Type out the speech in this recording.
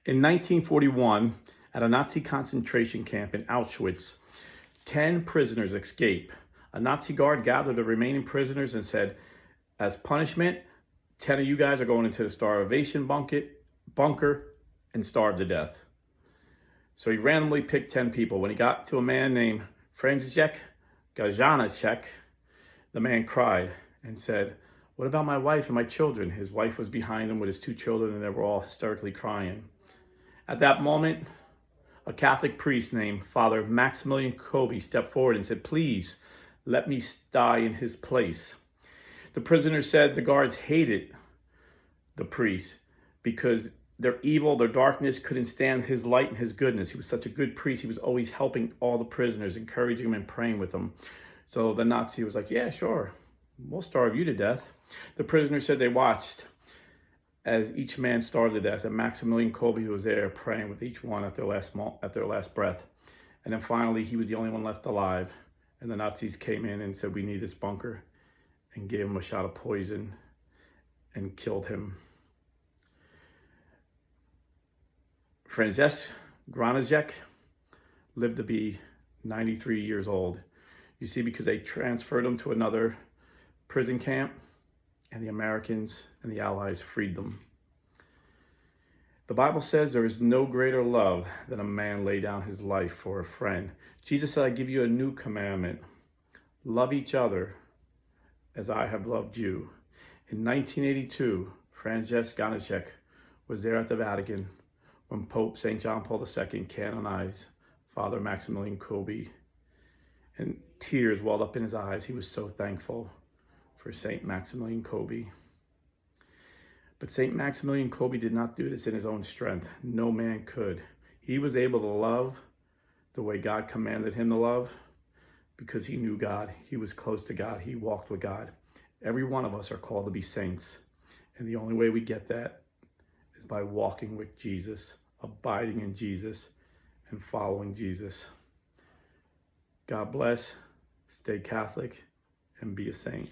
In 1941, at a Nazi concentration camp in Auschwitz, 10 prisoners escaped. A Nazi guard gathered the remaining prisoners and said, as punishment, 10 of you guys are going into the starvation bunker and starve to death. So he randomly picked 10 people. When he got to a man named František Gajanacek, the man cried and said, what about my wife and my children? His wife was behind him with his 2 children, and they were all hysterically crying. At that moment, a Catholic priest named Father Maximilian Kolbe stepped forward and said, please, let me die in his place. The prisoner said the guards hated the priest because their evil, their darkness couldn't stand his light and his goodness. He was such a good priest. He was always helping all the prisoners, encouraging them and praying with them. So the Nazi was like, yeah, sure, we'll starve you to death. The prisoner said they watched as each man starved to death, and Maximilian Kolbe was there praying with each one at their last breath. And then finally, he was the only one left alive. And the Nazis came in and said, we need this bunker, and gave him a shot of poison and killed him. František Gajanacek lived to be 93 years old. You see, because they transferred him to another prison camp, and the Americans and the Allies freed them. The Bible says there is no greater love than a man lay down his life for a friend. Jesus said, I give you a new commandment. Love each other as I have loved you. In 1982, František Gajanacek was there at the Vatican when Pope St. John Paul II canonized Father Maximilian Kolbe, and tears welled up in his eyes. He was so thankful for St. Maximilian Kolbe. But St. Maximilian Kolbe did not do this in his own strength. No man could. He was able to love the way God commanded him to love because he knew God. He was close to God. He walked with God. Every one of us are called to be saints. And the only way we get that is by walking with Jesus, abiding in Jesus, and following Jesus. God bless, stay Catholic, and be a saint.